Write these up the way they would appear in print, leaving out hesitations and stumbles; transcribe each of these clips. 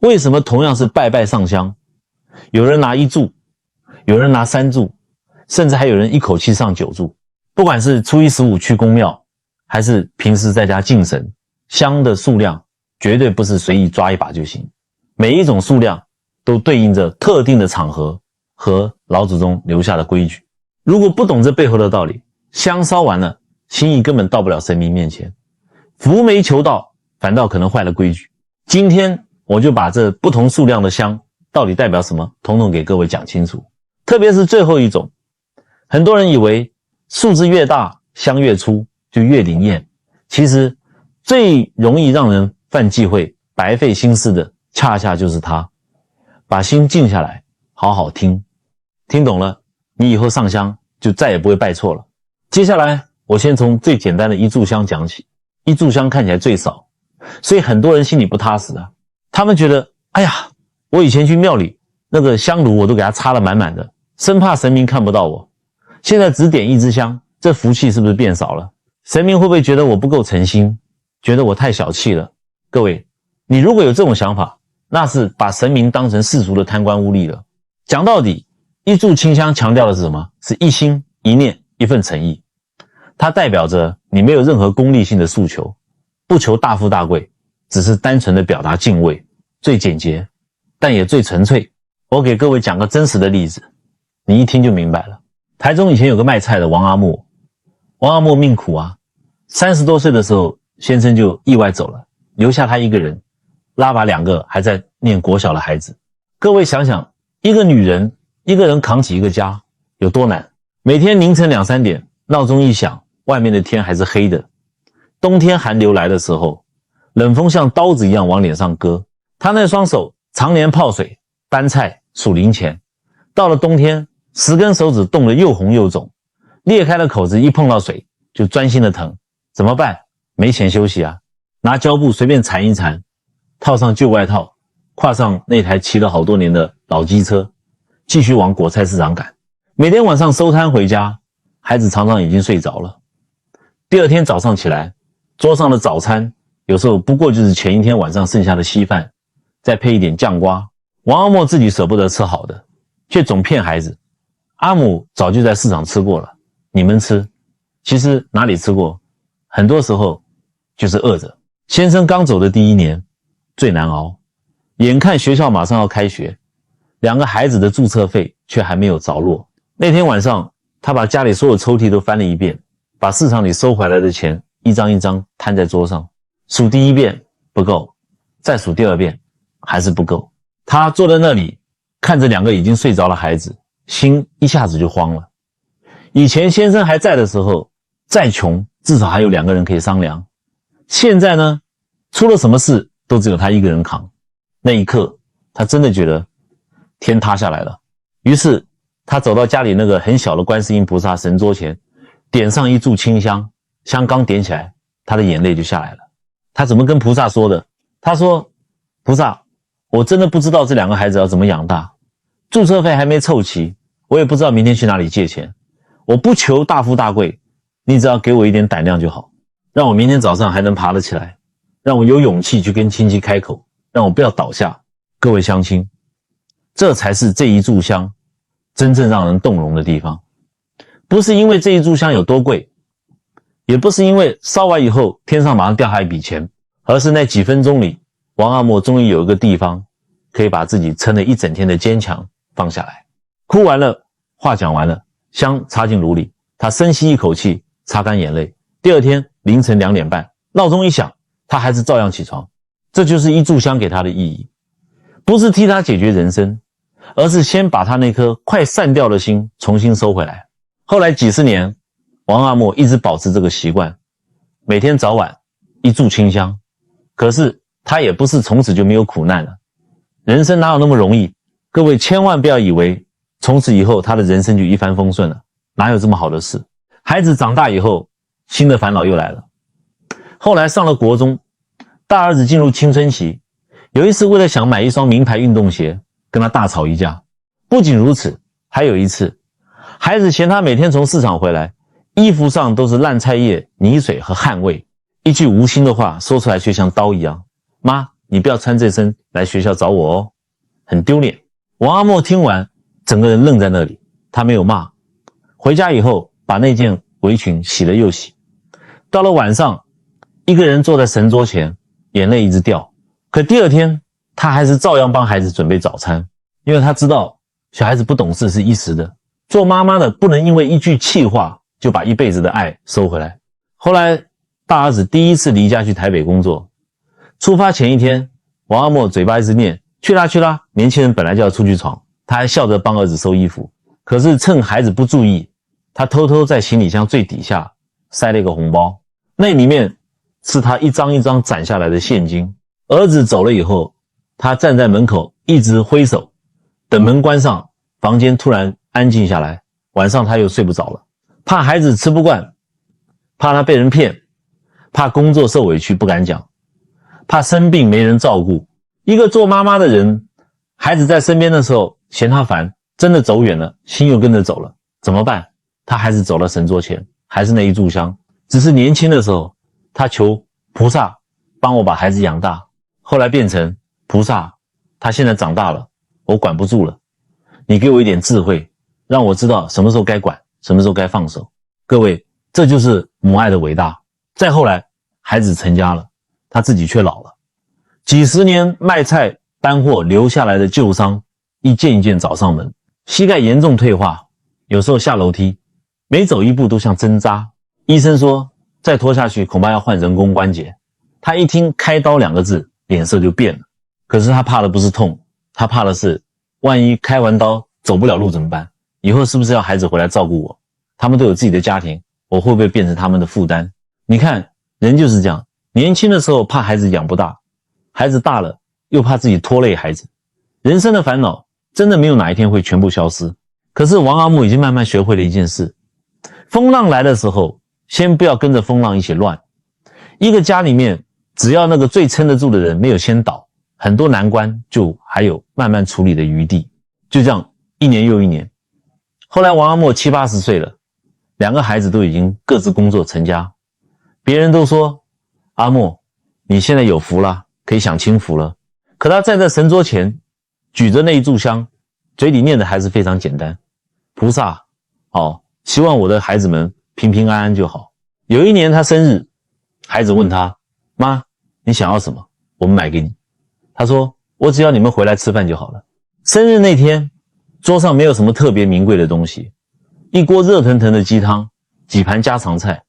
为什么同样是拜拜上香，有人拿1柱，有人拿3柱，甚至还有人一口气上9柱？不管是初一15去公庙，还是平时在家敬神，香的数量绝对不是随意抓一把就行，每一种数量都对应着特定的场合和老祖宗留下的规矩。如果不懂这背后的道理，香烧完了，心意根本到不了神明面前，福没求到，反倒可能坏了规矩。今天我就把这不同数量的香到底代表什么，统统给各位讲清楚。特别是最后一种，很多人以为数字越大，香越粗，就越灵验。其实最容易让人犯忌讳、白费心思的，恰恰就是它。把心静下来，好好听，听懂了，你以后上香就再也不会拜错了。接下来我先从最简单的1炷香讲起。1炷香看起来最少，所以很多人心里不踏实啊。他们觉得，哎呀，我以前去庙里那个香炉我都给它插得满满的，生怕神明看不到我。现在只点1支香，这福气是不是变少了？神明会不会觉得我不够诚心，觉得我太小气了？各位，你如果有这种想法，那是把神明当成世俗的贪官污吏了。讲到底，1炷清香强调的是什么？是一心一念一份诚意。它代表着你没有任何功利性的诉求，不求大富大贵，只是单纯的表达敬畏，最简洁，但也最纯粹。我给各位讲个真实的例子，你一听就明白了。台中以前有个卖菜的王阿莫，王阿莫命苦啊，30多岁的时候，先生就意外走了，留下他一个人，拉拔2个还在念国小的孩子。各位想想，一个女人，一个人扛起一个家，有多难？每天凌晨2、3点，闹钟一响，外面的天还是黑的。冬天寒流来的时候，冷风像刀子一样往脸上割。他那双手常年泡水、搬菜、数零钱，到了冬天，10根手指冻得又红又肿，裂开了口子，一碰到水就钻心的疼。怎么办？没钱休息啊，拿胶布随便缠一缠，套上旧外套，跨上那台骑了好多年的老机车，继续往果菜市场赶。每天晚上收摊回家，孩子常常已经睡着了。第二天早上起来，桌上的早餐有时候不过就是前一天晚上剩下的稀饭，再配一点酱瓜。王阿莫自己舍不得吃好的，却总骗孩子，阿母早就在市场吃过了，你们吃。其实哪里吃过，很多时候就是饿着。先生刚走的第1年最难熬，眼看学校马上要开学，2个孩子的注册费却还没有着落。那天晚上，他把家里所有抽屉都翻了一遍，把市场里收回来的钱一张一张摊在桌上，数第1遍不够，再数第2遍还是不够。他坐在那里看着2个已经睡着的孩子，心一下子就慌了。以前先生还在的时候，再穷至少还有2个人可以商量，现在呢，出了什么事都只有他一个人扛。那一刻他真的觉得天塌下来了。于是他走到家里那个很小的观世音菩萨神桌前，点上1炷清香，香刚点起来，他的眼泪就下来了。他怎么跟菩萨说的？他说，菩萨，我真的不知道这2个孩子要怎么养大，注册费还没凑齐，我也不知道明天去哪里借钱，我不求大富大贵，你只要给我一点胆量就好，让我明天早上还能爬得起来，让我有勇气去跟亲戚开口，让我不要倒下。各位乡亲，这才是这1炷香真正让人动容的地方。不是因为这1炷香有多贵，也不是因为烧完以后天上马上掉下一笔钱，而是那几分钟里，王阿莫终于有一个地方可以把自己撑了一整天的坚强放下来。哭完了，话讲完了，香插进炉里，他深吸一口气，擦干眼泪。第2天凌晨2点半，闹钟一响，他还是照样起床。这就是1炷香给他的意义，不是替他解决人生，而是先把他那颗快散掉的心重新收回来。后来几十年，王阿莫一直保持这个习惯，每天早晚1炷清香。可是他也不是从此就没有苦难了，人生哪有那么容易？各位千万不要以为从此以后他的人生就一帆风顺了，哪有这么好的事？孩子长大以后，新的烦恼又来了。后来上了国中，大儿子进入青春期，有一次为了想买一双名牌运动鞋，跟他大吵一架。不仅如此，还有一次，孩子嫌他每天从市场回来，衣服上都是烂菜叶、泥水和汗味，一句无心的话说出来却像刀一样。妈，你不要穿这身来学校找我哦，很丢脸。王阿莫听完，整个人愣在那里，他没有骂。回家以后，把那件围裙洗了又洗。到了晚上，一个人坐在神桌前，眼泪一直掉。可第二天，他还是照样帮孩子准备早餐，因为他知道小孩子不懂事是一时的，做妈妈的不能因为一句气话就把一辈子的爱收回来。后来大儿子第一次离家去台北工作，出发前一天，王阿莫嘴巴一直念去啦去啦，年轻人本来就要出去闯，他还笑着帮儿子收衣服。可是趁孩子不注意，他偷偷在行李箱最底下塞了一个红包，那里面是他一张一张攒下来的现金。儿子走了以后，他站在门口一直挥手，等门关上，房间突然安静下来。晚上他又睡不着了，怕孩子吃不惯，怕他被人骗，怕工作受委屈不敢讲，怕生病没人照顾。一个做妈妈的人，孩子在身边的时候嫌他烦，真的走远了，心又跟着走了，怎么办？他还是走到神桌前，还是那一炷香。只是年轻的时候，他求菩萨帮我把孩子养大，后来变成菩萨，他现在长大了，我管不住了，你给我一点智慧，让我知道什么时候该管，什么时候该放手。各位，这就是母爱的伟大。再后来，孩子成家了，他自己却老了，几十年卖菜搬货留下来的旧伤一件一件找上门，膝盖严重退化，有时候下楼梯每走一步都像针扎，医生说再拖下去恐怕要换人工关节。他一听开刀2个字，脸色就变了。可是他怕的不是痛，他怕的是万一开完刀走不了路怎么办？以后是不是要孩子回来照顾我？他们都有自己的家庭，我会不会变成他们的负担？你看，人就是这样，年轻的时候怕孩子养不大，孩子大了又怕自己拖累孩子。人生的烦恼真的没有哪一天会全部消失。可是王阿木已经慢慢学会了一件事，风浪来的时候，先不要跟着风浪一起乱。一个家里面，只要那个最撑得住的人没有先倒，很多难关就还有慢慢处理的余地。就这样一年又一年，后来王阿莫70、80岁了，2个孩子都已经各自工作成家。别人都说阿莫你现在有福了，可以享清福了。可他站在神桌前，举着那一炷香，嘴里念的还是非常简单，菩萨希望我的孩子们平平安安就好。有一年他生日，孩子问他，妈，你想要什么？我们买给你。他说，我只要你们回来吃饭就好了。生日那天，桌上没有什么特别名贵的东西，一锅热腾腾的鸡汤，几盘家常菜，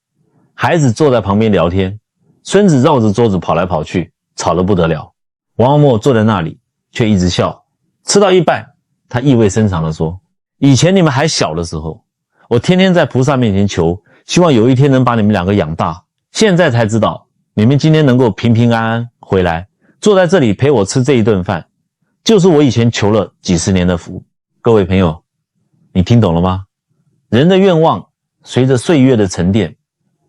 孩子坐在旁边聊天，孙子绕着桌子跑来跑去，吵得不得了。王阿莫坐在那里却一直笑。吃到一半，他意味深长地说，以前你们还小的时候，我天天在菩萨面前求，希望有一天能把你们2个养大，现在才知道你们今天能够平平安安回来，坐在这里陪我吃这一顿饭，就是我以前求了几十年的福。各位朋友，你听懂了吗？人的愿望随着岁月的沉淀，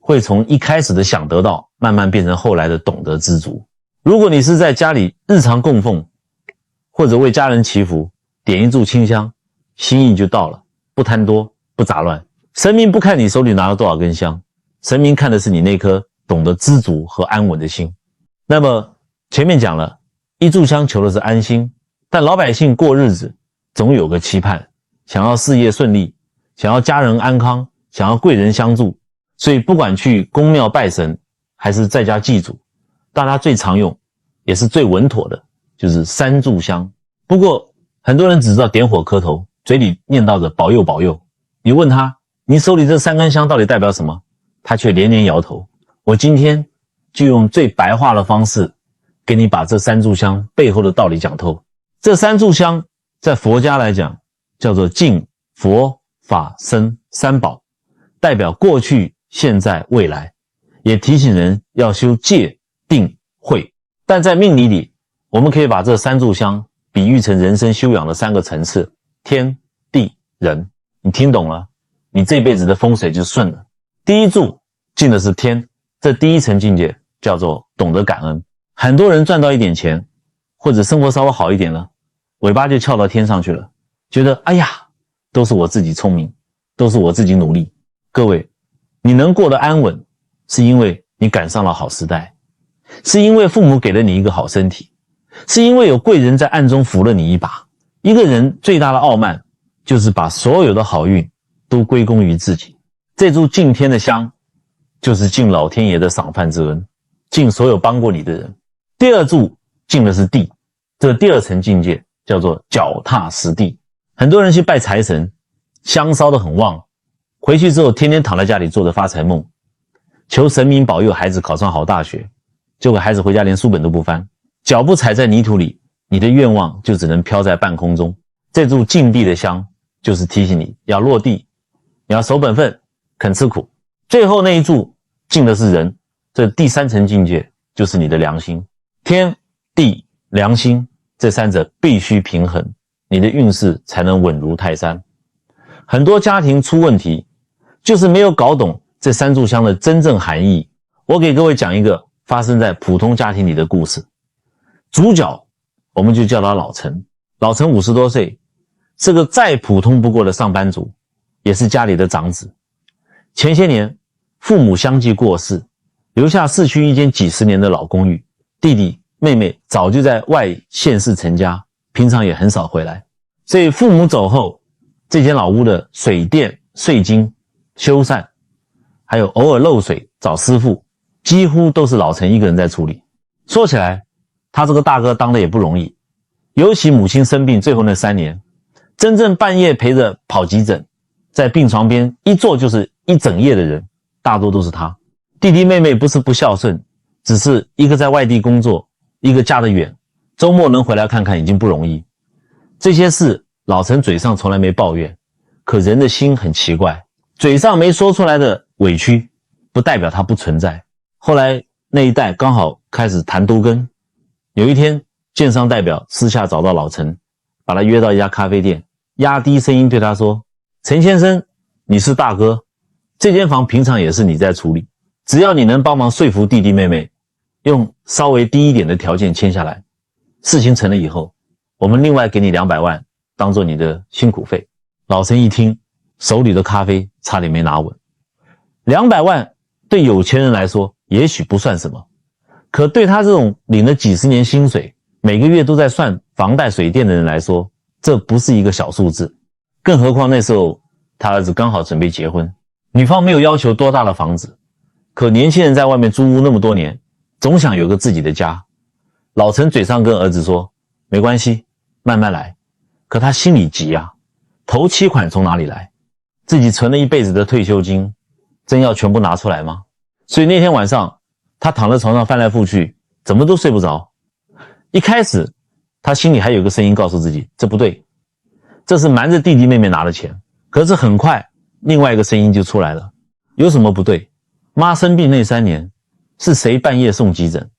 会从一开始的想得到，慢慢变成后来的懂得知足。如果你是在家里日常供奉，或者为家人祈福，点一炷清香，心意就到了，不贪多，不杂乱。神明不看你手里拿了多少根香，神明看的是你那颗懂得知足和安稳的心。那么前面讲了，一炷香求的是安心，但老百姓过日子总有个期盼，想要事业顺利，想要家人安康，想要贵人相助，所以不管去宫庙拜神还是在家祭祖，大家最常用也是最稳妥的就是3炷香。不过很多人只知道点火磕头，嘴里念叨着保佑保佑，你问他你手里这3根香到底代表什么，他却连连摇头。我今天就用最白话的方式给你把这3炷香背后的道理讲透。这3炷香在佛家来讲叫做敬、佛、法、僧3宝，代表过去、现在、未来，也提醒人要修戒、定、慧。但在命理里，我们可以把这3炷香比喻成人生修养的3个层次，天、地、人。你听懂了，你这辈子的风水就顺了。第一炷敬的是天，这第一层境界叫做懂得感恩。很多人赚到一点钱，或者生活稍微好一点了，尾巴就翘到天上去了，觉得哎呀，都是我自己聪明，都是我自己努力。各位，你能过得安稳，是因为你赶上了好时代，是因为父母给了你一个好身体，是因为有贵人在暗中扶了你一把。一个人最大的傲慢，就是把所有的好运都归功于自己。这炷敬天的香，就是敬老天爷的赏饭之恩，敬所有帮过你的人。第二炷敬的是地，这第二层境界叫做脚踏实地。很多人去拜财神，香烧得很旺，回去之后天天躺在家里做着发财梦，求神明保佑孩子考上好大学，结果孩子回家连书本都不翻，脚不踩在泥土里，你的愿望就只能飘在半空中。这炷敬地的香，就是提醒你要落地，你要守本分，肯吃苦。最后那一炷敬的是人，这第三层境界就是你的良心。天地良心这三者必须平衡，你的运势才能稳如泰山。很多家庭出问题，就是没有搞懂这三炷香的真正含义。我给各位讲一个发生在普通家庭里的故事。主角我们就叫他老陈。老陈50多岁，是个再普通不过的上班族，也是家里的长子。前些年父母相继过世，留下市区一间几十年的老公寓，弟弟妹妹早就在外县市成家，平常也很少回来。所以父母走后，这间老屋的水电、税金、修缮，还有偶尔漏水找师傅，几乎都是老陈一个人在处理。说起来，他这个大哥当的也不容易，尤其母亲生病最后那3年，真正半夜陪着跑急诊，在病床边一坐就是一整夜的人，大多都是他。弟弟妹妹不是不孝顺，只是一个在外地工作，一个嫁得远，周末能回来看看已经不容易。这些事老陈嘴上从来没抱怨，可人的心很奇怪，嘴上没说出来的委屈，不代表它不存在。后来那一代刚好开始谈都更，有一天建商代表私下找到老陈，把他约到一家咖啡店，压低声音对他说：陈先生，你是大哥，这间房平常也是你在处理，只要你能帮忙说服弟弟妹妹，用稍微低一点的条件签下来，事情成了以后，我们另外给你200万当做你的辛苦费。老陈一听，手里的咖啡差点没拿稳。200万对有钱人来说也许不算什么，可对他这种领了几十年薪水，每个月都在算房贷水电的人来说，这不是一个小数字。更何况那时候他儿子刚好准备结婚，女方没有要求多大的房子，可年轻人在外面租屋那么多年，总想有个自己的家。老陈嘴上跟儿子说没关系，慢慢来，可他心里急啊，头期款从哪里来？自己存了一辈子的退休金，真要全部拿出来吗？所以那天晚上他躺在床上翻来覆去，怎么都睡不着。一开始他心里还有个声音告诉自己，这不对，这是瞒着弟弟妹妹拿的钱。可是很快另外一个声音就出来了，有什么不对？妈生病那3年，是谁半夜送急诊？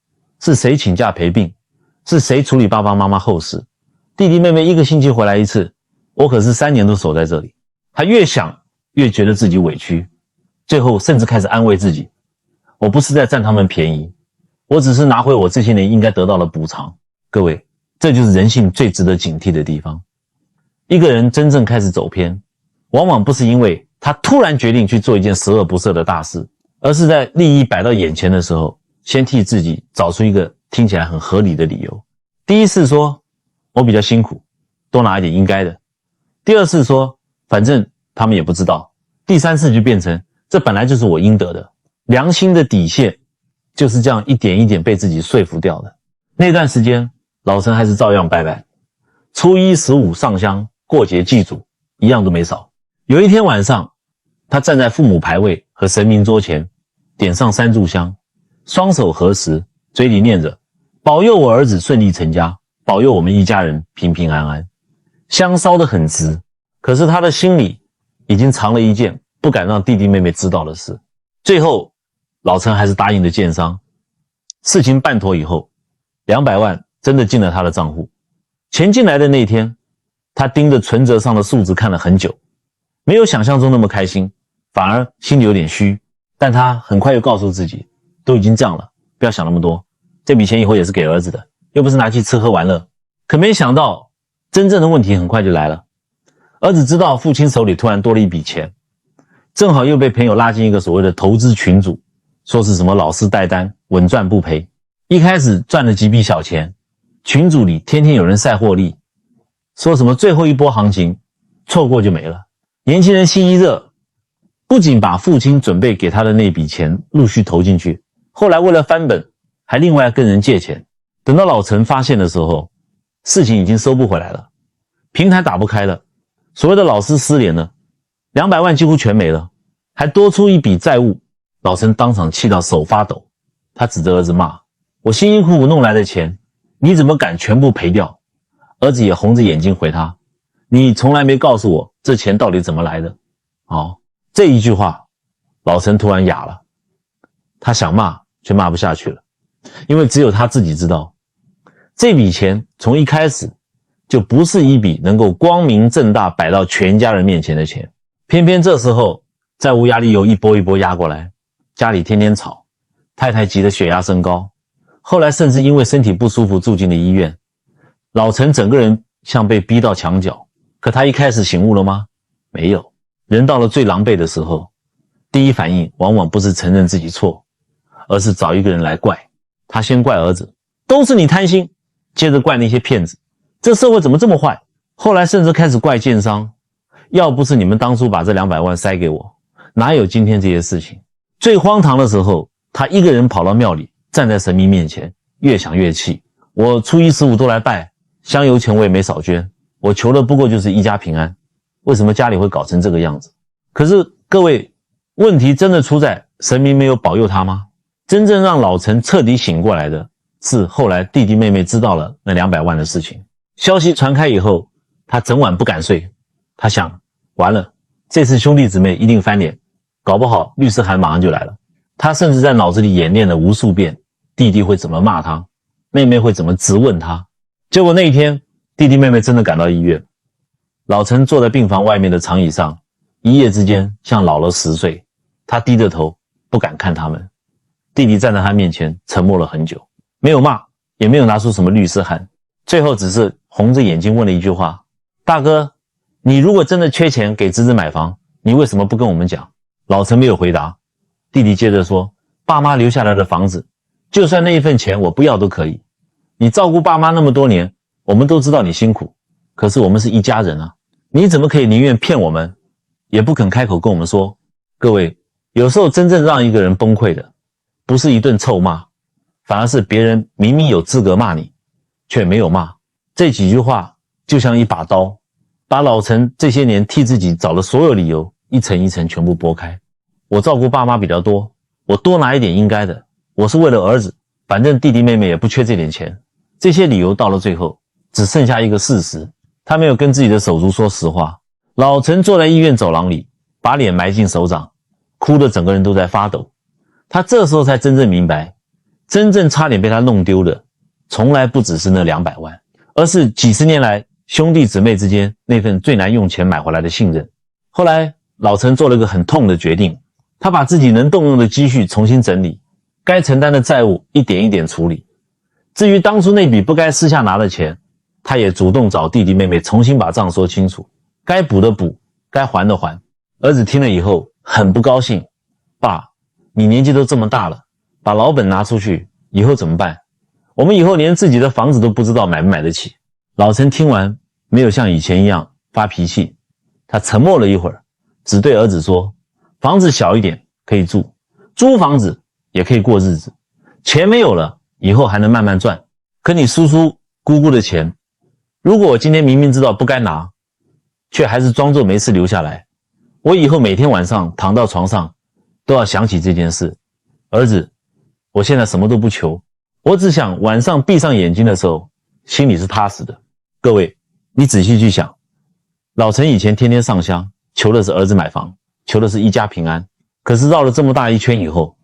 是谁请假陪病？是谁处理爸爸妈妈后事？弟弟妹妹1个星期回来一次，我可是3年都守在这里。他越想越觉得自己委屈，最后甚至开始安慰自己，我不是在占他们便宜，我只是拿回我这些年应该得到的补偿。各位，这就是人性最值得警惕的地方。一个人真正开始走偏，往往不是因为他突然决定去做一件十恶不赦的大事，而是在利益摆到眼前的时候，先替自己找出一个听起来很合理的理由。第一次说我比较辛苦，多拿一点应该的。第二次说反正他们也不知道。第三次就变成这本来就是我应得的。良心的底线就是这样一点一点被自己说服掉的。那段时间老陈还是照样拜拜，初一十五上香，过节祭祖，一样都没少。有一天晚上，他站在父母牌位和神明桌前，点上3炷香，双手合十，嘴里念着保佑我儿子顺利成家，保佑我们一家人平平安安。香烧得很直，可是他的心里已经藏了一件不敢让弟弟妹妹知道的事。最后老陈还是答应了建商。事情办妥以后，200万真的进了他的账户。钱进来的那天，他盯着存折上的数字看了很久，没有想象中那么开心，反而心里有点虚。但他很快又告诉自己，都已经这样了，不要想那么多，这笔钱以后也是给儿子的，又不是拿去吃喝玩乐。可没想到真正的问题很快就来了。儿子知道父亲手里突然多了一笔钱，正好又被朋友拉进一个所谓的投资群组，说是什么老师带单稳赚不赔。一开始赚了几笔小钱，群组里天天有人晒获利，说什么最后一波行情错过就没了。年轻人心一热，不仅把父亲准备给他的那笔钱陆续投进去，后来为了翻本还另外跟人借钱。等到老陈发现的时候，事情已经收不回来了，平台打不开了，所谓的老师失联了，200万几乎全没了，还多出一笔债务。老陈当场气到手发抖，他指着儿子骂：我辛辛苦苦弄来的钱，你怎么敢全部赔掉？儿子也红着眼睛回他：你从来没告诉我这钱到底怎么来的。这一句话老陈突然哑了，他想骂却骂不下去了，因为只有他自己知道，这笔钱从一开始就不是一笔能够光明正大摆到全家人面前的钱。偏偏这时候债务压力又一波一波压过来，家里天天吵，太太急得血压升高，后来甚至因为身体不舒服住进了医院。老陈整个人像被逼到墙角，可他一开始醒悟了吗？没有。人到了最狼狈的时候，第一反应往往不是承认自己错，而是找一个人来怪。他先怪儿子，都是你贪心，接着怪那些骗子，这社会怎么这么坏？后来甚至开始怪建商，要不是你们当初把这200万塞给我，哪有今天这些事情？最荒唐的时候，他一个人跑到庙里，站在神明面前，越想越气。我初一十五都来拜，香油钱我也没少捐，我求的不过就是一家平安，为什么家里会搞成这个样子？可是各位，问题真的出在神明没有保佑他吗？真正让老陈彻底醒过来的是后来弟弟妹妹知道了那200万的事情。消息传开以后，他整晚不敢睡，他想完了，这次兄弟姊妹一定翻脸，搞不好律师函马上就来了。他甚至在脑子里演练了无数遍弟弟会怎么骂他，妹妹会怎么质问他。结果那一天弟弟妹妹真的赶到医院，老陈坐在病房外面的长椅上，一夜之间像老了10岁。他低着头不敢看他们，弟弟站在他面前沉默了很久，没有骂，也没有拿出什么律师函，最后只是红着眼睛问了一句话：大哥，你如果真的缺钱给侄子买房，你为什么不跟我们讲？老陈没有回答。弟弟接着说：爸妈留下来的房子，就算那一份钱我不要都可以，你照顾爸妈那么多年，我们都知道你辛苦，可是我们是一家人啊，你怎么可以宁愿骗我们，也不肯开口跟我们说？各位，有时候真正让一个人崩溃的，不是一顿臭骂，反而是别人明明有资格骂你，却没有骂。这几句话就像一把刀，把老陈这些年替自己找的所有理由一层一层全部剥开。我照顾爸妈比较多，我多拿一点应该的，我是为了儿子，反正弟弟妹妹也不缺这点钱。这些理由到了最后只剩下一个事实，他没有跟自己的手足说实话。老陈坐在医院走廊里，把脸埋进手掌，哭得整个人都在发抖。他这时候才真正明白，真正差点被他弄丢的从来不只是那200万，而是几十年来兄弟姊妹之间那份最难用钱买回来的信任。后来老陈做了个很痛的决定，他把自己能动用的积蓄重新整理，该承担的债务一点一点处理。至于当初那笔不该私下拿的钱，他也主动找弟弟妹妹重新把账说清楚，该补的补，该还的还。儿子听了以后很不高兴：爸，你年纪都这么大了，把老本拿出去，以后怎么办？我们以后连自己的房子都不知道买不买得起。老陈听完没有像以前一样发脾气，他沉默了一会儿，只对儿子说：房子小一点可以住，租房子也可以过日子，钱没有了以后还能慢慢赚，可你叔叔姑姑的钱，如果我今天明明知道不该拿，却还是装作没事留下来，我以后每天晚上躺到床上都要想起这件事。儿子，我现在什么都不求，我只想晚上闭上眼睛的时候心里是踏实的。各位，你仔细去想，老陈以前天天上香，求的是儿子买房，求的是一家平安，可是绕了这么大一圈以后，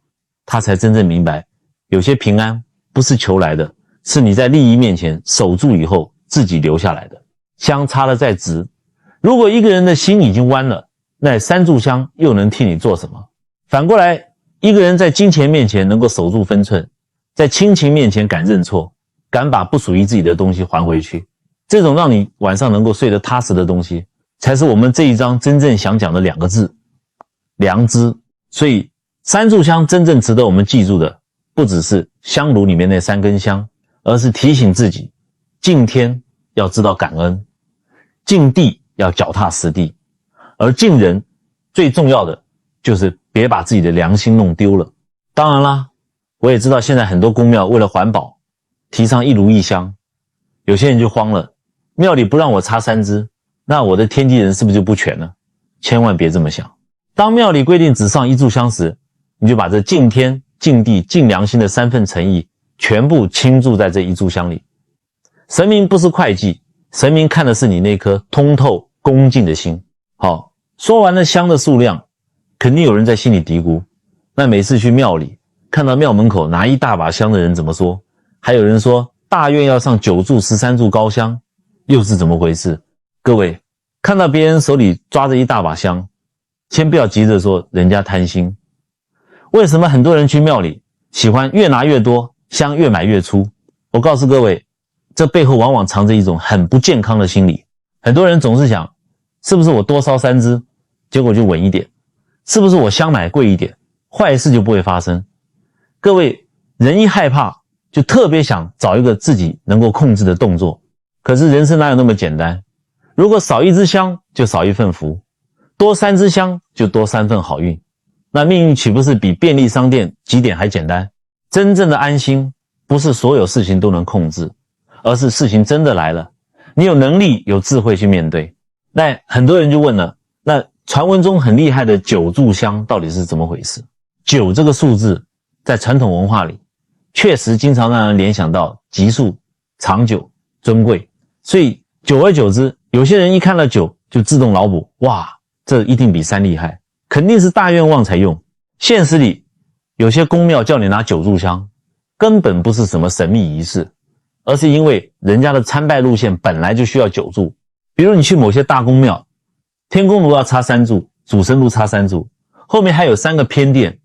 他才真正明白，有些平安不是求来的，是你在利益面前守住以后自己留下来的。香插了再直，如果一个人的心已经弯了，那3炷香又能替你做什么？反过来，一个人在金钱面前能够守住分寸，在亲情面前敢认错，敢把不属于自己的东西还回去，这种让你晚上能够睡得踏实的东西，才是我们这一章真正想讲的2个字：良知。所以3炷香真正值得我们记住的，不只是香炉里面那3根香，而是提醒自己敬天要知道感恩，敬地要脚踏实地，而敬人最重要的就是别把自己的良心弄丢了。当然啦，我也知道现在很多公庙为了环保提倡一炉一香，有些人就慌了，庙里不让我插3支，那我的天地人是不是就不全了？千万别这么想。当庙里规定只上1炷香时，你就把这敬天、敬地、敬良心的3份诚意全部倾注在这1炷香里。神明不是会计，神明看的是你那颗通透恭敬的心。好，说完了香的数量，肯定有人在心里嘀咕，那每次去庙里看到庙门口拿一大把香的人怎么说？还有人说大愿要上9柱13柱高香，又是怎么回事？各位看到别人手里抓着一大把香，先不要急着说人家贪心。为什么很多人去庙里喜欢越拿越多，香越买越粗？我告诉各位，这背后往往藏着一种很不健康的心理。很多人总是想，是不是我多烧3支，结果就稳一点？是不是我香买贵一点，坏事就不会发生？各位，人一害怕，就特别想找一个自己能够控制的动作。可是人生哪有那么简单？如果少1支香，就少1份福；多3支香，就多3份好运。那命运岂不是比便利商店几点还简单？真正的安心，不是所有事情都能控制，而是事情真的来了，你有能力有智慧去面对。那很多人就问了，那传闻中很厉害的9炷香到底是怎么回事？9这个数字在传统文化里确实经常让人联想到吉数、长久、尊贵，所以久而久之，有些人一看到9就自动脑补，哇，这一定比3厉害，肯定是大愿望才用。现实里有些公庙叫你拿9炷香，根本不是什么神秘仪式，而是因为人家的参拜路线本来就需要9炷。比如你去某些大公庙，天公炉要插3炷，主神炉插3炷，后面还有3个偏殿，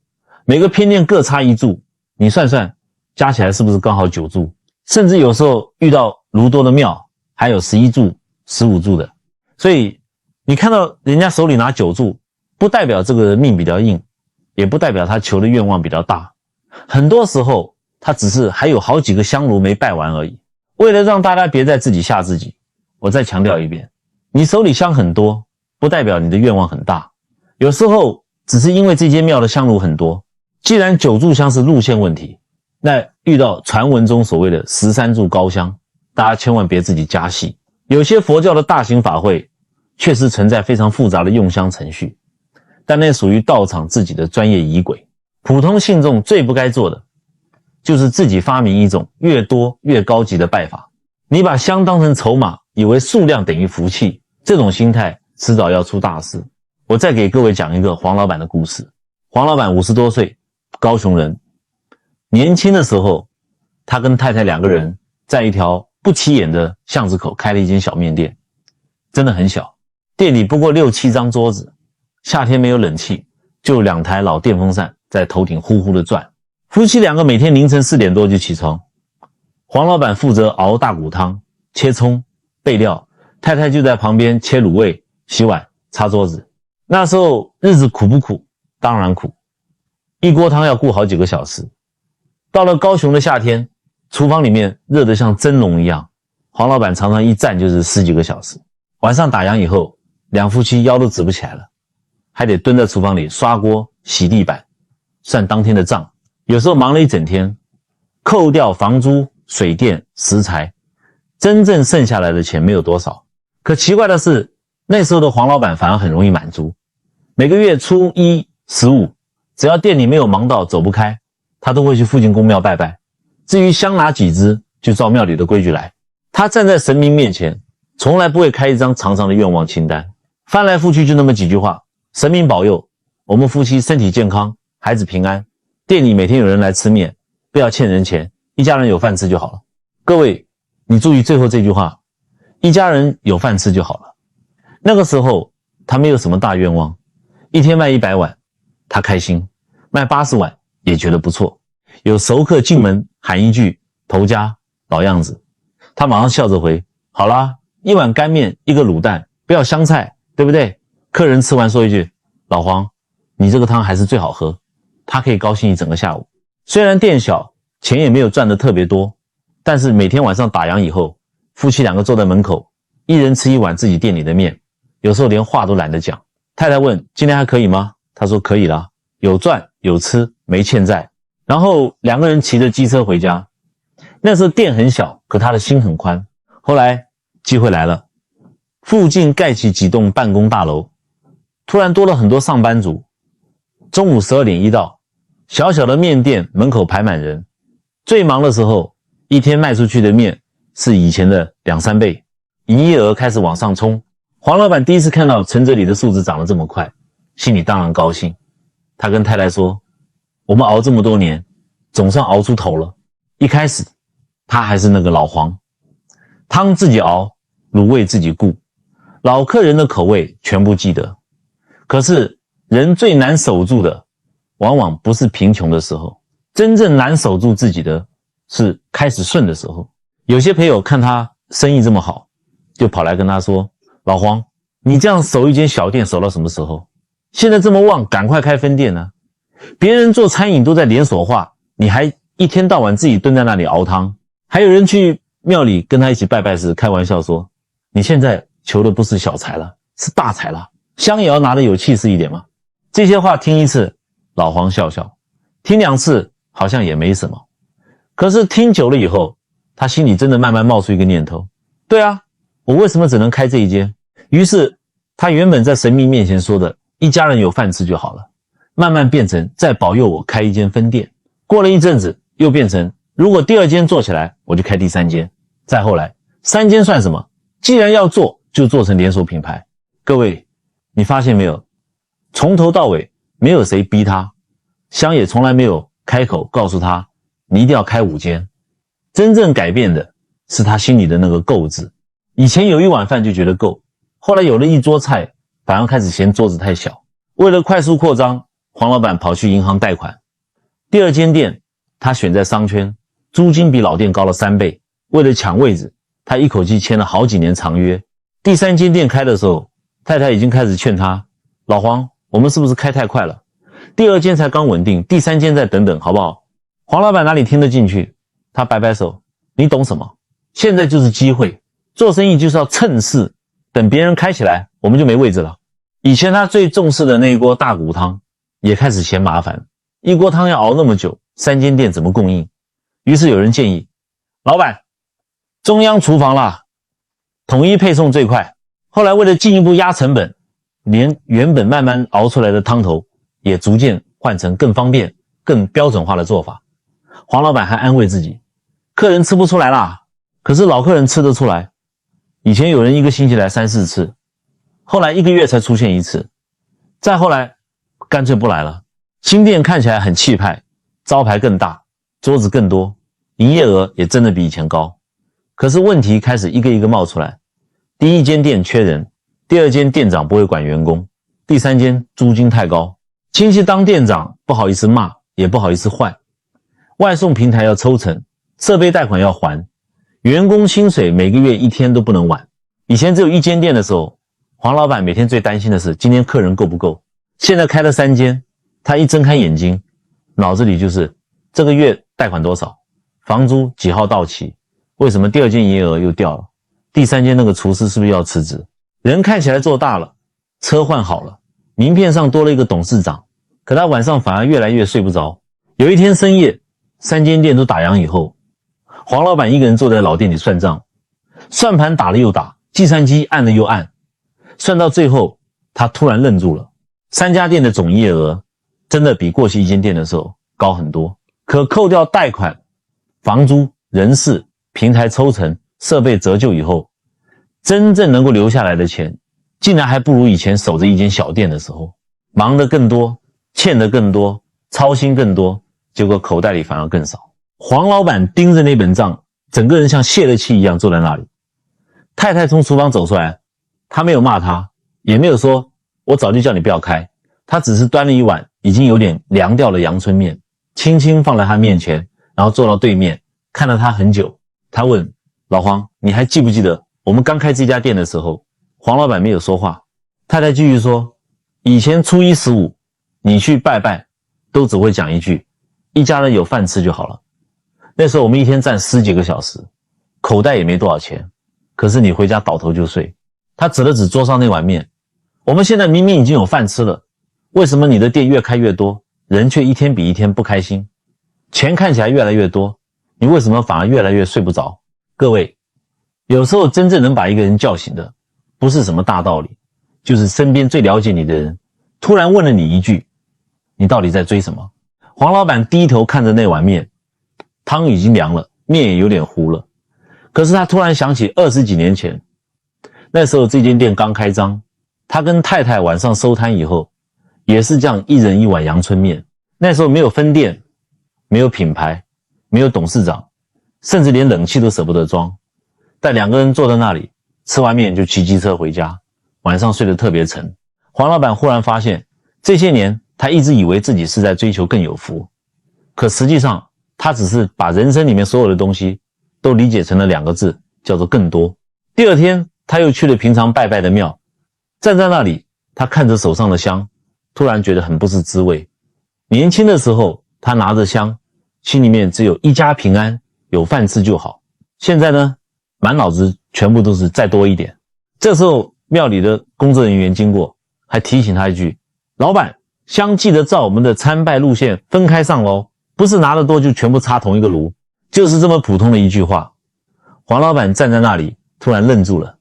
每个偏殿各插1炷，你算算加起来是不是刚好9炷？甚至有时候遇到炉多的庙还有11炷、15炷的。所以你看到人家手里拿9炷，不代表这个人命比较硬，也不代表他求的愿望比较大，很多时候他只是还有好几个香炉没拜完而已。为了让大家别再自己吓自己，我再强调一遍，你手里香很多不代表你的愿望很大，有时候只是因为这间庙的香炉很多。既然9炷香是路线问题，那遇到传闻中所谓的13炷高香，大家千万别自己加戏。有些佛教的大型法会确实存在非常复杂的用香程序，但那属于道场自己的专业仪轨。普通信众最不该做的就是自己发明一种越多越高级的拜法。你把香当成筹码，以为数量等于福气，这种心态迟早要出大事。我再给各位讲一个黄老板的故事。黄老板50多岁，高雄人。年轻的时候，他跟太太2个人在一条不起眼的巷子口开了一间小面店，真的很小，店里不过6、7张桌子，夏天没有冷气，就2台老电风扇在头顶呼呼的转。夫妻2个每天凌晨4点多就起床，黄老板负责熬大骨汤、切葱、备料，太太就在旁边切卤味、洗碗、擦桌子。那时候日子苦不苦？当然苦，一锅汤要顾好几个小时。到了高雄的夏天，厨房里面热得像蒸笼一样，黄老板常常一站就是10几个小时。晚上打烊以后，2夫妻腰都直不起来了，还得蹲在厨房里刷锅、洗地板，算当天的账。有时候忙了一整天，扣掉房租、水电、食材，真正剩下来的钱没有多少。可奇怪的是，那时候的黄老板反而很容易满足，每个月初1、15，只要店里没有忙到走不开，他都会去附近公庙拜拜。至于香拿几支，就照庙里的规矩来。他站在神明面前，从来不会开一张长长的愿望清单，翻来覆去就那么几句话：神明保佑我们夫妻身体健康，孩子平安，店里每天有人来吃面，不要欠人钱，一家人有饭吃就好了。各位，你注意最后这句话，一家人有饭吃就好了。那个时候他没有什么大愿望，一天卖100碗他开心，卖80碗也觉得不错。有熟客进门喊一句头家老样子，他马上笑着回，好啦，1碗干面1个卤蛋，不要香菜，对不对？客人吃完说一句，老黄你这个汤还是最好喝，他可以高兴一整个下午。虽然店小，钱也没有赚得特别多，但是每天晚上打烊以后，夫妻两个坐在门口，一人吃一碗自己店里的面，有时候连话都懒得讲。太太问今天还可以吗？他说可以啦，有赚有吃没欠债。然后两个人骑着机车回家。那时候店很小，可他的心很宽。后来机会来了，附近盖起几栋办公大楼，突然多了很多上班族。中午12点一到，小小的面店门口排满人。最忙的时候，一天卖出去的面是以前的2-3倍，营业额开始往上冲。黄老板第一次看到陈哲礼的数字涨得这么快，心里当然高兴。他跟太太说，我们熬这么多年，总算熬出头了。一开始他还是那个老黄，汤自己熬，卤味自己顾，老客人的口味全部记得。可是人最难守住的往往不是贫穷的时候，真正难守住自己的是开始顺的时候。有些朋友看他生意这么好，就跑来跟他说，老黄，你这样守一间小店守到什么时候？现在这么旺，赶快开分店啊。别人做餐饮都在连锁化，你还一天到晚自己蹲在那里熬汤。还有人去庙里跟他一起拜拜时开玩笑说，你现在求的不是小财了，是大财了，香也要拿得有气势一点嘛。这些话听一次老黄笑笑，听2次好像也没什么。可是听久了以后，他心里真的慢慢冒出一个念头，对啊，我为什么只能开这一间？于是他原本在神明面前说的一家人有饭吃就好了，慢慢变成再保佑我开一间分店。过了一阵子又变成如果第2间做起来我就开第3间，再后来3间算什么？既然要做就做成连锁品牌。各位你发现没有，从头到尾没有谁逼他，香也从来没有开口告诉他你一定要开5间。真正改变的是他心里的那个够字。以前有一碗饭就觉得够，后来有了一桌菜反而开始嫌桌子太小。为了快速扩张，黄老板跑去银行贷款。第2间店他选在商圈，租金比老店高了3倍。为了抢位置，他一口气签了好几年长约。第3间店开的时候，太太已经开始劝他，老黄，我们是不是开太快了？第2间才刚稳定，第3间再等等好不好？黄老板哪里听得进去，他摆摆手，你懂什么？现在就是机会，做生意就是要趁势，等别人开起来我们就没位置了。以前他最重视的那一锅大骨汤也开始嫌麻烦，一锅汤要熬那么久，3间店怎么供应？于是有人建议，老板，中央厨房啦，统一配送最快。后来为了进一步压成本，连原本慢慢熬出来的汤头也逐渐换成更方便更标准化的做法。黄老板还安慰自己，客人吃不出来啦，可是老客人吃得出来。以前有人1个星期来3-4次，后来1个月才出现1次，再后来干脆不来了。新店看起来很气派，招牌更大，桌子更多，营业额也真的比以前高。可是问题开始一个一个冒出来。第1间店缺人，第2间店长不会管员工，第3间租金太高，亲戚当店长不好意思骂，也不好意思换，外送平台要抽成，设备贷款要还，员工薪水每个月1天都不能晚。以前只有1间店的时候，黄老板每天最担心的是今天客人够不够。现在开了3间，他一睁开眼睛，脑子里就是这个月贷款多少，房租几号到期，为什么第2间营业额又掉了，第3间那个厨师是不是要辞职。人看起来做大了，车换好了，名片上多了一个董事长，可他晚上反而越来越睡不着。有一天深夜，3间店都打烊以后，黄老板一个人坐在老店里算账，算盘打了又打，计算机按了又按，算到最后他突然愣住了。3家店的总营业额真的比过去1间店的时候高很多，可扣掉贷款、房租、人事、平台抽成、设备折旧以后，真正能够留下来的钱竟然还不如以前守着1间小店的时候。忙得更多，欠得更多，操心更多，结果口袋里反而更少。黄老板盯着那本账，整个人像泄了气一样坐在那里。太太从厨房走出来，他没有骂他，也没有说我早就叫你不要开，他只是端了一碗已经有点凉掉的阳春面，轻轻放在他面前，然后坐到对面看了他很久。他问，老黄，你还记不记得我们刚开这家店的时候？黄老板没有说话。太太继续说，以前初一十五你去拜拜都只会讲一句，一家人有饭吃就好了。那时候我们一天站10几个小时，口袋也没多少钱，可是你回家倒头就睡。他指了指桌上那碗面，我们现在明明已经有饭吃了，为什么你的店越开越多，人却一天比一天不开心？钱看起来越来越多，你为什么反而越来越睡不着？各位，有时候真正能把一个人叫醒的，不是什么大道理，就是身边最了解你的人突然问了你一句，你到底在追什么？黄老板低头看着那碗面，汤已经凉了，面也有点糊了。可是他突然想起20几年前，那时候这间店刚开张，他跟太太晚上收摊以后，也是这样一人一碗阳春面。那时候没有分店，没有品牌，没有董事长，甚至连冷气都舍不得装。但两个人坐在那里，吃完面就骑机车回家，晚上睡得特别沉。黄老板忽然发现，这些年他一直以为自己是在追求更有福，可实际上他只是把人生里面所有的东西都理解成了2个字，叫做更多。第二天他又去了平常拜拜的庙，站在那里，他看着手上的香，突然觉得很不是滋味。年轻的时候他拿着香，心里面只有一家平安，有饭吃就好。现在呢，满脑子全部都是再多一点。这时候庙里的工作人员经过，还提醒他一句，老板，香记得照我们的参拜路线分开上咯，不是拿得多就全部插同一个炉。就是这么普通的一句话，黄老板站在那里突然愣住了。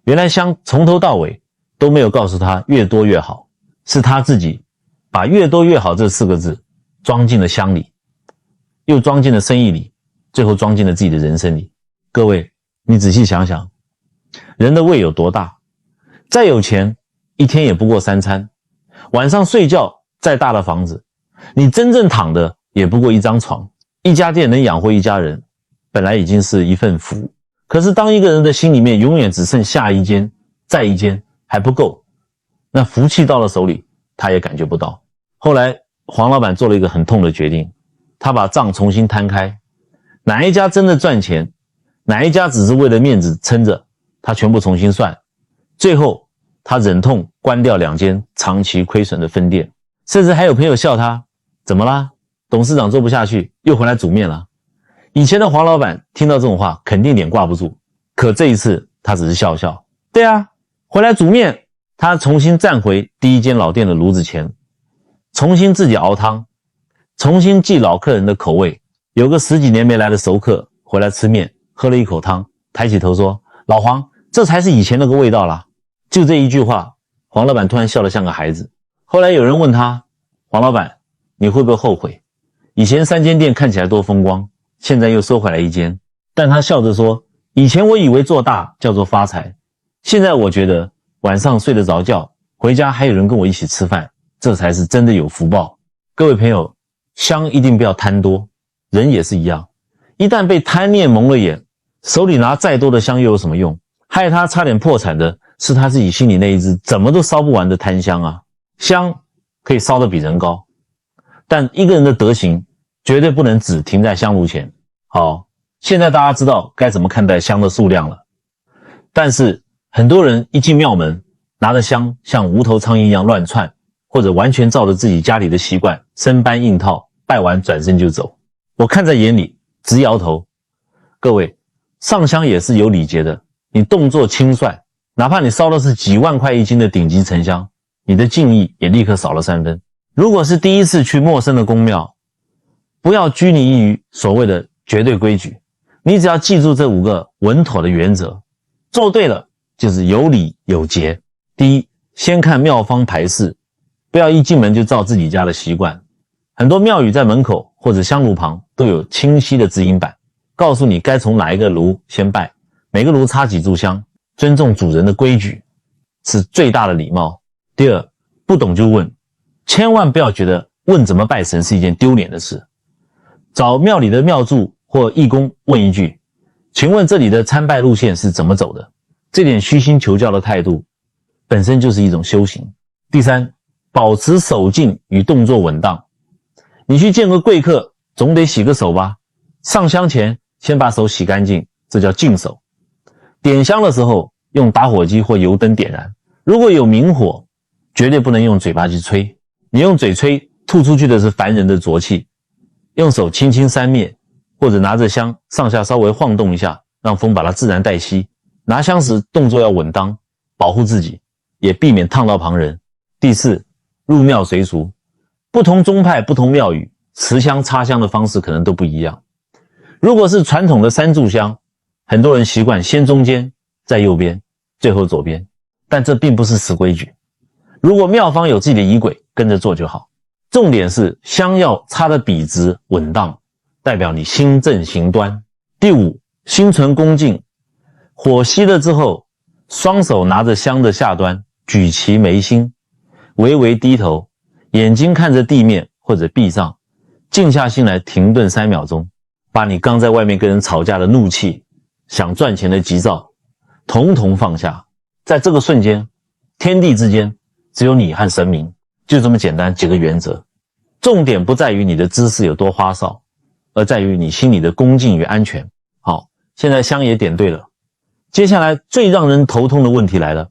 原来香从头到尾都没有告诉他越多越好，是他自己把越多越好这4个字装进了香里，又装进了生意里，最后装进了自己的人生里。各位，你仔细想想，人的胃有多大？再有钱，一天也不过3餐，晚上睡觉再大的房子，你真正躺的也不过一张床。一家店能养活一家人，本来已经是一份福。可是当一个人的心里面永远只剩下一间，再一间还不够，那福气到了手里，他也感觉不到。后来黄老板做了一个很痛的决定，他把账重新摊开，哪一家真的赚钱，哪一家只是为了面子撑着，他全部重新算。最后他忍痛关掉2间长期亏损的分店，甚至还有朋友笑他，怎么啦？董事长做不下去，又回来煮面了。以前的黄老板听到这种话，肯定脸挂不住。可这一次，他只是笑笑。对啊，回来煮面。他重新站回第一间老店的炉子前，重新自己熬汤，重新记老客人的口味。有个10几年没来的熟客回来吃面，喝了一口汤，抬起头说：“老黄，这才是以前那个味道啦。”就这一句话，黄老板突然笑得像个孩子。后来有人问他：“黄老板，你会不会后悔？以前3间店看起来多风光，现在又收回来1间。”但他笑着说，以前我以为做大叫做发财，现在我觉得晚上睡得着觉，回家还有人跟我一起吃饭，这才是真的有福报。各位朋友，香一定不要贪多，人也是一样，一旦被贪念蒙了眼，手里拿再多的香又有什么用？害他差点破产的是他自己心里那一支怎么都烧不完的贪香啊。香可以烧得比人高，但一个人的德行绝对不能只停在香炉前。好，现在大家知道该怎么看待香的数量了。但是很多人一进庙门，拿着香像无头苍蝇一样乱窜，或者完全照着自己家里的习惯生搬硬套，拜完转身就走。我看在眼里，直摇头。各位，上香也是有礼节的，你动作轻率，哪怕你烧的是几万块1斤的顶级沉香，你的敬意也立刻少了3分。如果是第一次去陌生的宫庙，不要拘泥于所谓的绝对规矩，你只要记住这5个稳妥的原则，做对了就是有礼有节。第一，先看庙方排示，不要一进门就照自己家的习惯。很多庙宇在门口或者香炉旁都有清晰的指引板，告诉你该从哪一个炉先拜，每个炉插几炷香，尊重主人的规矩是最大的礼貌。第二，不懂就问，千万不要觉得问怎么拜神是一件丢脸的事。找庙里的庙祝或义工问一句，请问这里的参拜路线是怎么走的？这点虚心求教的态度本身就是一种修行。第三，保持手劲与动作稳当。你去见个贵客，总得洗个手吧？上香前先把手洗干净，这叫净手。点香的时候用打火机或油灯点燃，如果有明火，绝对不能用嘴巴去吹，你用嘴吹吐出去的是凡人的浊气。用手轻轻扇灭，或者拿着香上下稍微晃动一下，让风把它自然带吸，拿香时动作要稳当，保护自己，也避免烫到旁人。第四，入庙随俗，不同宗派、不同庙宇，持香插香的方式可能都不一样。如果是传统的三炷香，很多人习惯先中间，再右边，最后左边，但这并不是死规矩。如果庙方有自己的仪轨，跟着做就好。重点是香要插得笔直稳当，代表你心正行端。第五，心存恭敬，火熄了之后，双手拿着香的下端，举其眉心，微微低头，眼睛看着地面或者壁上，静下心来停顿3秒钟，把你刚在外面跟人吵架的怒气，想赚钱的急躁，统统放下。在这个瞬间，天地之间只有你和神明，就这么简单几个原则。重点不在于你的姿势有多花哨，而在于你心里的恭敬与安全。好，现在香也点对了，接下来最让人头痛的问题来了，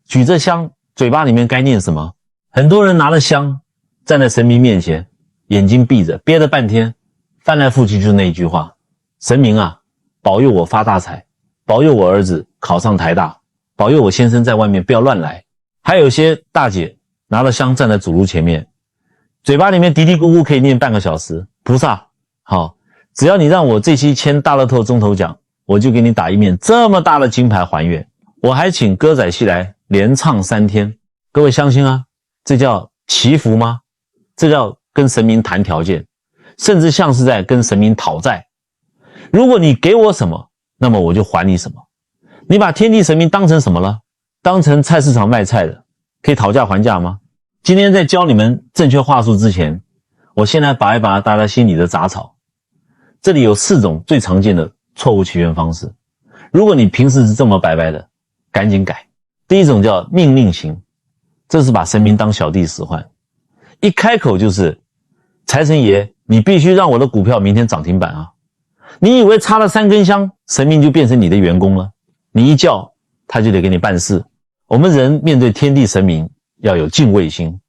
举着香，嘴巴里面该念什么？很多人拿了香，站在神明面前，眼睛闭着，憋了半天，翻来覆去就是那一句话：神明啊，保佑我发大财，保佑我儿子考上台大，保佑我先生在外面不要乱来。还有些大姐拿了香站在主炉前面，嘴巴里面嘀嘀咕咕可以念半个小时。菩萨，好，只要你让我这期签大乐透中头奖，我就给你打一面这么大的金牌还愿，我还请歌仔戏来连唱3天。各位相信啊，这叫祈福吗？这叫跟神明谈条件，甚至像是在跟神明讨债。如果你给我什么，那么我就还你什么。你把天地神明当成什么了？当成菜市场卖菜的，可以讨价还价吗？今天在教你们正确话术之前，我先来拔一拔大家心里的杂草。这里有4种最常见的错误祈愿方式，如果你平时是这么白白的，赶紧改。第一种叫命令型，这是把神明当小弟使唤，一开口就是财神爷，你必须让我的股票明天涨停板啊！你以为插了3根香，神明就变成你的员工了？你一叫，他就得给你办事。我们人面对天地神明要有敬畏心，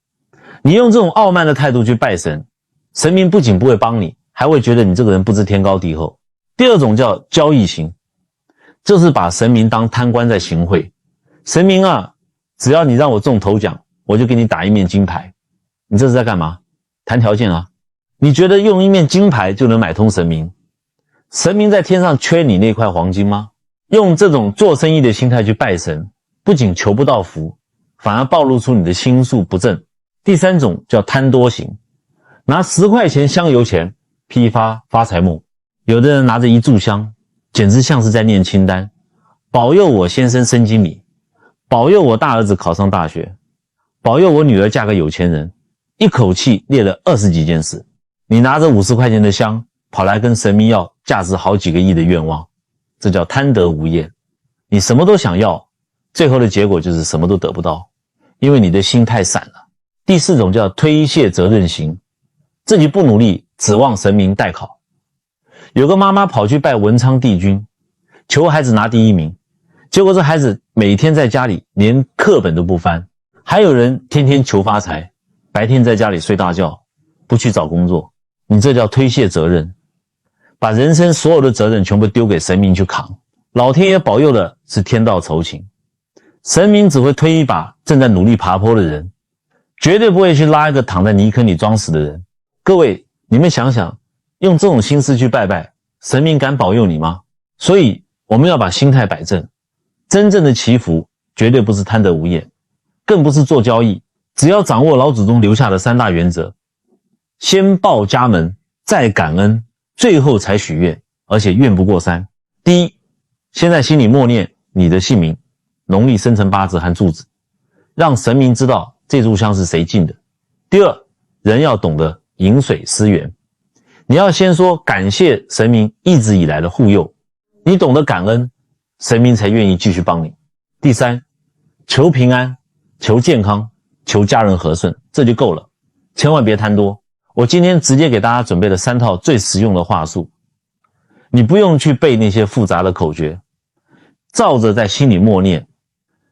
你用这种傲慢的态度去拜神，神明不仅不会帮你，还会觉得你这个人不知天高地厚。第二种叫交易型，这是把神明当贪官在行贿。神明啊，只要你让我中头奖，我就给你打一面金牌。你这是在干嘛？谈条件啊！你觉得用一面金牌就能买通神明？神明在天上缺你那块黄金吗？用这种做生意的心态去拜神，不仅求不到福，反而暴露出你的心术不正。第三种叫贪多型，拿10块钱香油钱批发发财梦。有的人拿着1炷香，简直像是在念清单，保佑我先生升经理，保佑我大儿子考上大学，保佑我女儿嫁个有钱人，一口气列了20几件事。你拿着50块钱的香，跑来跟神明要价值好几个亿的愿望，这叫贪得无厌。你什么都想要，最后的结果就是什么都得不到，因为你的心太散了。第4种叫推卸责任型，自己不努力，指望神明代考。有个妈妈跑去拜文昌帝君，求孩子拿第1名，结果这孩子每天在家里连课本都不翻。还有人天天求发财，白天在家里睡大觉，不去找工作。你这叫推卸责任，把人生所有的责任全部丢给神明去扛。老天爷保佑的是天道酬勤，神明只会推一把正在努力爬坡的人，绝对不会去拉一个躺在泥坑里装死的人。各位，你们想想，用这种心思去拜拜，神明敢保佑你吗？所以我们要把心态摆正，真正的祈福绝对不是贪得无厌，更不是做交易。只要掌握老祖宗留下的3大原则，先报家门，再感恩，最后才许愿，而且愿不过3。第一，先在心里默念你的姓名、农历生辰八字和住址，让神明知道这炷香是谁进的。第二，人要懂得饮水思源，你要先说感谢神明一直以来的护佑，你懂得感恩，神明才愿意继续帮你。第三，求平安，求健康，求家人和顺，这就够了，千万别贪多。我今天直接给大家准备了3套最实用的话术，你不用去背那些复杂的口诀，照着在心里默念，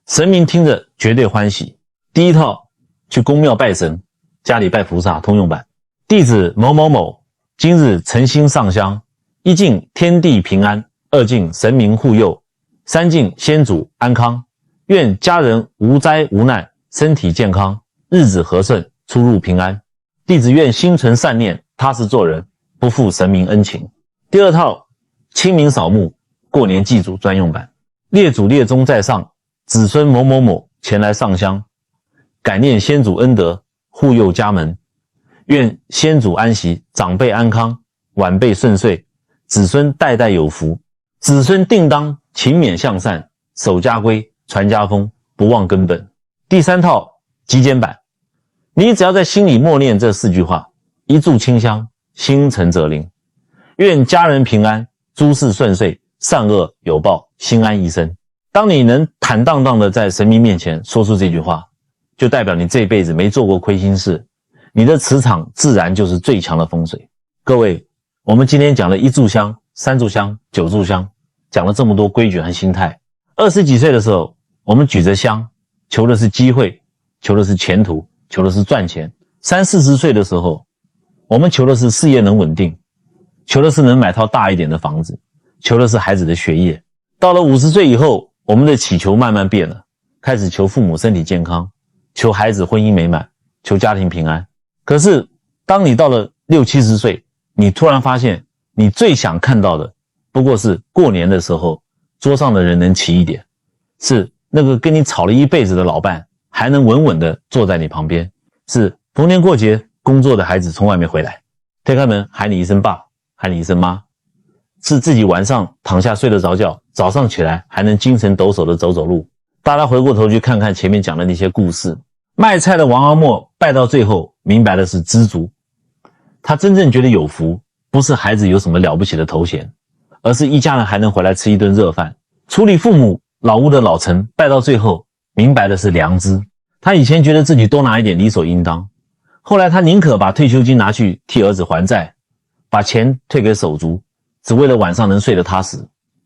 神明听着绝对欢喜。第一套，去宫庙拜神，家里拜菩萨通用版。弟子某某某今日诚心上香，一敬天地平安，二敬神明护佑，三敬先祖安康，愿家人无灾无难，身体健康，日子和顺，出入平安。弟子愿心存善念，踏实做人，不负神明恩情。第二套清明扫墓过年祭祖专用版，列祖列宗在上，子孙某某某前来上香，感念先祖恩德，护佑家门，愿先祖安息，长辈安康，晚辈顺遂，子孙代代有福，子孙定当勤勉向善，守家规，传家风，不忘根本。第三套极简版，你只要在心里默念这4句话，一炷清香，心诚则灵。愿家人平安，诸事顺遂，善恶有报，心安一生。当你能坦荡荡的在神明面前说出这句话，就代表你这辈子没做过亏心事，你的磁场自然就是最强的风水。各位，我们今天讲了1炷香、3炷香、9炷香，讲了这么多规矩和心态。20几岁的时候，我们举着香，求的是机会，求的是前途，求的是赚钱。30、40岁的时候，我们求的是事业能稳定，求的是能买套大一点的房子，求的是孩子的学业。到了50岁以后，我们的祈求慢慢变了，开始求父母身体健康，求孩子婚姻美满，求家庭平安。可是当你到了60、70岁，你突然发现你最想看到的不过是过年的时候桌上的人能齐一点，是那个跟你吵了一辈子的老伴还能稳稳的坐在你旁边，是逢年过节工作的孩子从外面回来推开门喊你一声爸，喊你一声妈，是自己晚上躺下睡得着觉，早上起来还能精神抖擞的走走路。大家回过头去看看前面讲的那些故事，卖菜的王阿莫拜到最后明白的是知足，他真正觉得有福，不是孩子有什么了不起的头衔，而是一家人还能回来吃一顿热饭。处理父母老屋的老陈拜到最后明白的是良知，他以前觉得自己多拿一点理所应当，后来他宁可把退休金拿去替儿子还债，把钱退给手足，只为了晚上能睡得踏实。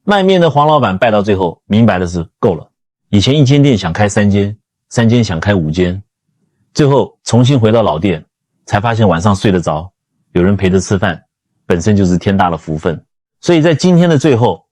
卖面的黄老板拜到最后明白的是够了，以前1间店想开3间，3间想开5间，最后重新回到老店，才发现晚上睡得着，有人陪着吃饭，本身就是天大的福分。所以在今天的最后，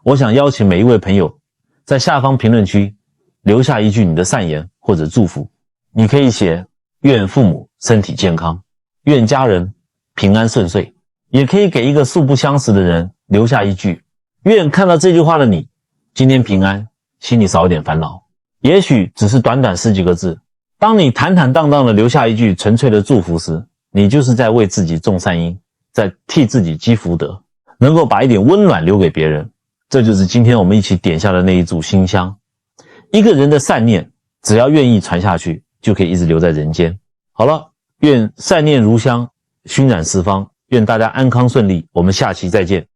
我想邀请每一位朋友在下方评论区留下一句你的善言或者祝福。你可以写愿父母身体健康，愿家人平安顺遂，也可以给一个素不相识的人留下一句，愿看到这句话的你今天平安，心里少一点烦恼。也许只是短短10几个字，当你坦坦荡荡的留下一句纯粹的祝福时，你就是在为自己种善因，在替自己积福德，能够把一点温暖留给别人。这就是今天我们一起点下的那一炷馨香。一个人的善念只要愿意传下去，就可以一直留在人间。好了，愿善念如香，熏染四方，愿大家安康顺利，我们下期再见。